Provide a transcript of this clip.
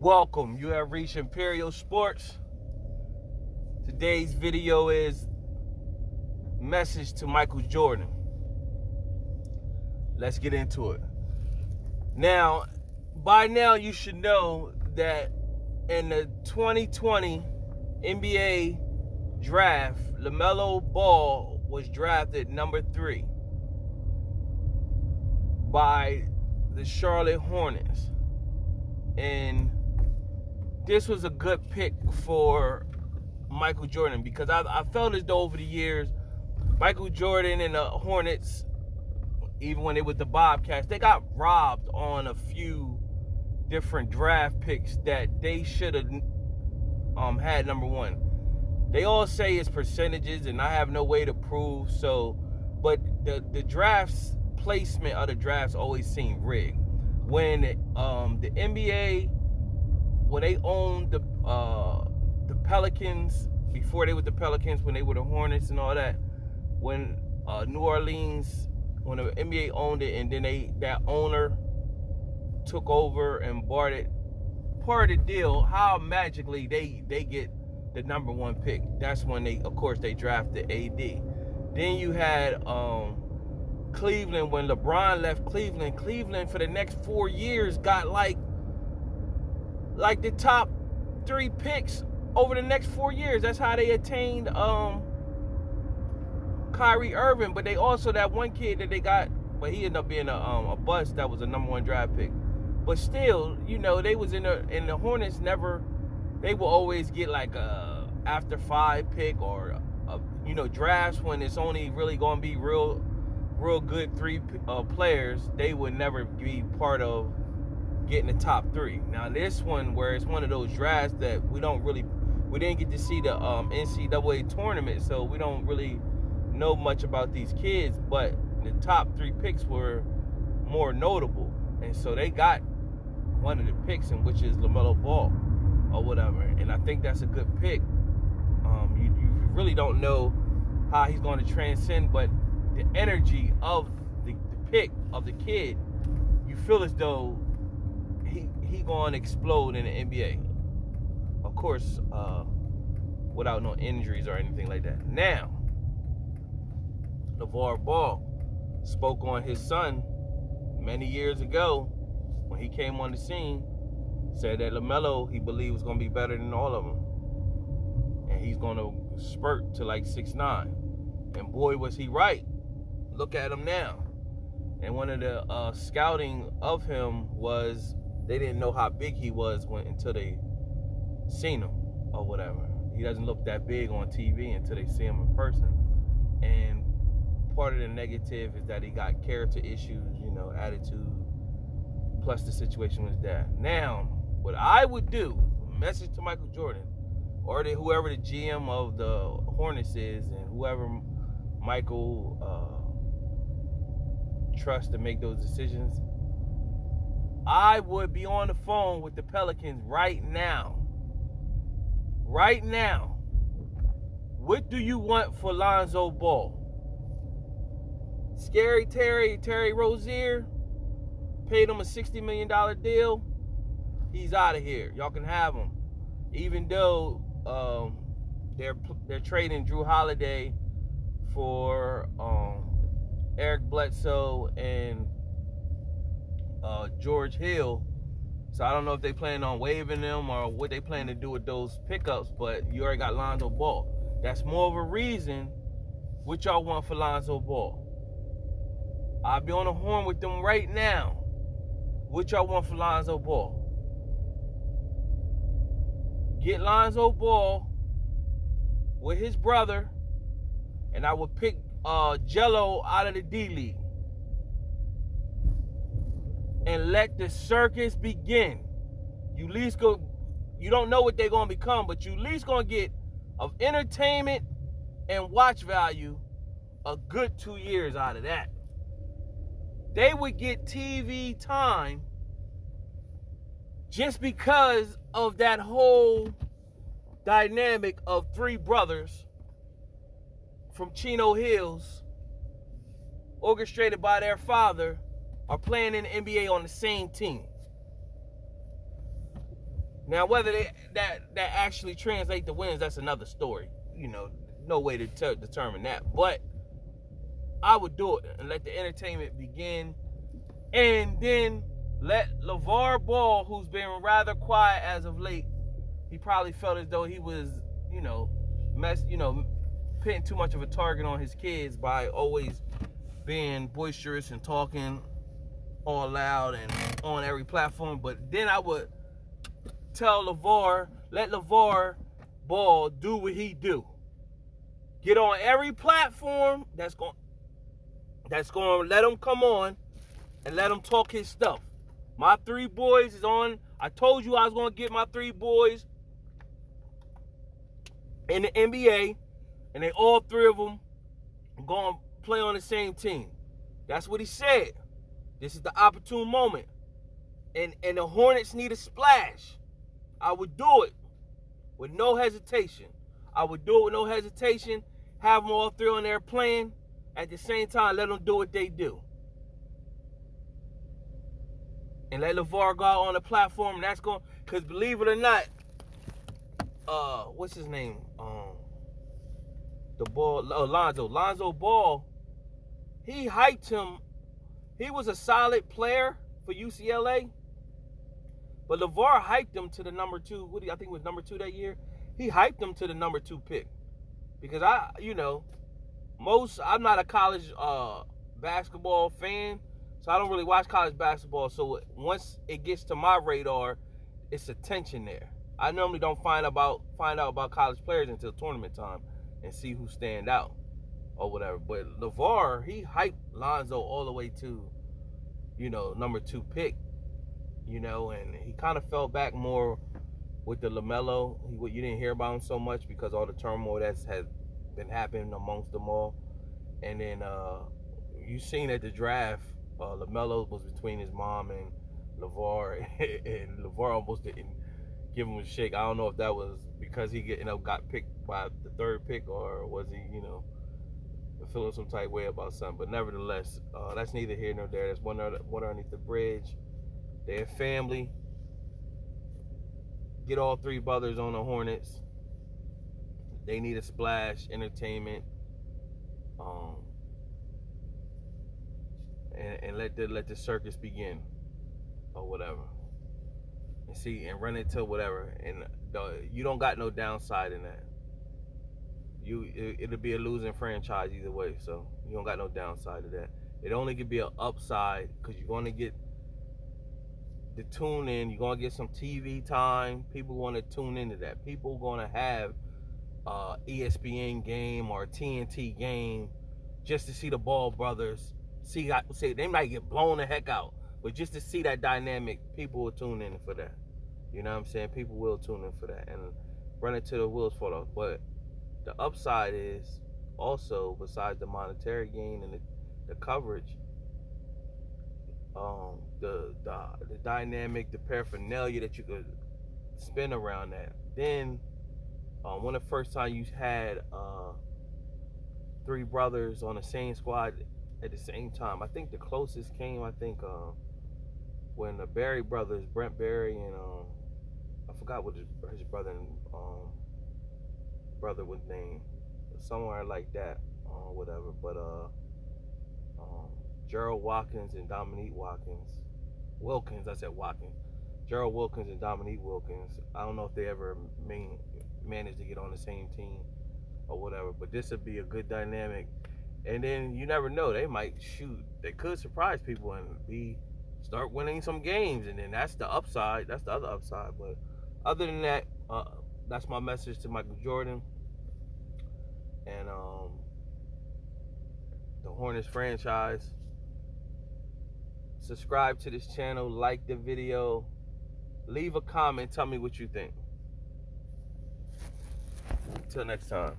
Welcome, you have reached Imperial Sports. Today's video is message to Michael Jordan. Let's get into it. Now, by now you should know that in the 2020 NBA Draft, Lamelo Ball was drafted number 3 by the Charlotte Hornets. And this was a good pick for Michael Jordan because I felt as though over the years, Michael Jordan and the Hornets, even when they were the Bobcats, they got robbed on a few different draft picks that they should have had number 1. They all say it's percentages, and I have no way to prove so. But the drafts placement of the drafts always seem rigged. When the NBA, when they owned the Pelicans, before they were the Pelicans, when they were the Hornets and all that, when New Orleans, when the NBA owned it, and then that owner took over and bought it, part of the deal, how magically they get the number 1 pick. That's when they drafted AD. Then you had Cleveland, when LeBron left Cleveland for the next 4 years got like the top 3 picks over the next 4 years. That's how they attained Kyrie Irving. But they also, that one kid that they got, but he ended up being a bust. That was a number 1 draft pick. But still, you know, they was in the Hornets never. They will always get like a after 5 pick or drafts when it's only really going to be real good 3 players. They would never be part of getting the top 3. Now this one, where it's one of those drafts that we didn't get to see the NCAA tournament, so we don't really know much about these kids, but the top 3 picks were more notable, and so they got one of the picks, in which is Lamelo Ball or whatever, and I think that's a good pick. You really don't know how he's going to transcend, but the energy of the pick of the kid, you feel as though he going to explode in the NBA. Of course, without no injuries or anything like that. Now, LeVar Ball spoke on his son many years ago when he came on the scene, said that LaMelo, he believed, was going to be better than all of them. And he's going to spurt to like 6'9". And boy, was he right. Look at him now. And one of the scouting of him was, they didn't know how big he was until they seen him or whatever. He doesn't look that big on TV until they see him in person. And part of the negative is that he got character issues, attitude, plus the situation with his dad. Now, what I would do, message to Michael Jordan, or whoever the GM of the Hornets is, and whoever Michael trust to make those decisions, I would be on the phone with the Pelicans right now. Right now. What do you want for Lonzo Ball? Scary Terry Rozier, paid him a $60 million deal. He's out of here. Y'all can have him. Even though they're trading Drew Holiday for Eric Bledsoe and George Hill. So I don't know if they plan on waiving them or what they plan to do with those pickups, but you already got Lonzo Ball. That's more of a reason what y'all want for Lonzo Ball. I'll be on the horn with them right now. What y'all want for Lonzo Ball? Get Lonzo Ball with his brother, and I would pick Jello out of the D-League. And let the circus begin. You at least go. You don't know what they're gonna become, but you at least gonna get of entertainment and watch value a good 2 years out of that. They would get TV time just because of that whole dynamic of 3 brothers from Chino Hills, orchestrated by their father, are playing in the NBA on the same team. Now, whether that actually translate to wins, that's another story. You know, no way to determine that. But I would do it and let the entertainment begin. And then let LeVar Ball, who's been rather quiet as of late, he probably felt as though he was, putting too much of a target on his kids by always being boisterous and talking all loud and on every platform. But then I would tell LeVar, let LeVar Ball do what he do. Get on every platform that's going to let him come on and let him talk his stuff. My 3 boys is on. I told you I was going to get my 3 boys in the NBA, and they all 3 of them going to play on the same team. That's what he said. This is the opportune moment. And the Hornets need a splash. I would do it with no hesitation. I would do it with no hesitation. Have them all 3 on there playing. At the same time, let them do what they do. And let LeVar go out on the platform. And that's going, because believe it or not, what's his name? The Ball, Lonzo Ball. He hyped him. He was a solid player for UCLA. But LeVar hyped him to the number 2. I think it was number 2 that year. He hyped him to the number 2 pick. Because I'm not a college basketball fan. So I don't really watch college basketball. So once it gets to my radar, it's a tension there. I normally don't find out about college players until tournament time and see who stand out or whatever. But LeVar, he hyped Lonzo all the way to, number 2 pick. And he kind of fell back more with the Lamelo. You didn't hear about him so much because all the turmoil has been happening amongst them all. And then you seen at the draft, Lamelo was between his mom and LeVar, and LeVar almost didn't give him a shake. I don't know if that was because he got picked by the 3rd pick, or was he, feeling some type way about something. But nevertheless, that's neither here nor there. That's water underneath the bridge. They're family. Get all 3 brothers on the Hornets. They need a splash, entertainment, and let the circus begin, or whatever. And run into whatever. And you don't got no downside in that. It'll be a losing franchise either way, so you don't got no downside to that. It only could be an upside because you're going to get the tune in. You're going to get some TV time. People want to tune into that. People going to have ESPN game or TNT game just to see the Ball brothers. Say they might get blown the heck out, but just to see that dynamic, people will tune in for that. You know what I'm saying? People will tune in for that and run into the wheels fall off. But the upside is also, besides the monetary gain and the coverage, the dynamic, the paraphernalia that you could spin around that. Then one of the first time you had 3 brothers on the same squad at the same time. I think the closest came, when the Barry brothers, Brent Barry and I forgot what his brother was named, somewhere like that, whatever. But Gerald Watkins and Dominique Wilkins. I said Watkins. Gerald Wilkins and Dominique Wilkins. I don't know if they ever managed to get on the same team or whatever. But this would be a good dynamic. And then you never know. They might shoot. They could surprise people and start winning some games. And then that's the upside. That's the other upside. But other than that, that's my message to Michael Jordan and the Hornets franchise. Subscribe to this channel. Like the video. Leave a comment. Tell me what you think. Until next time.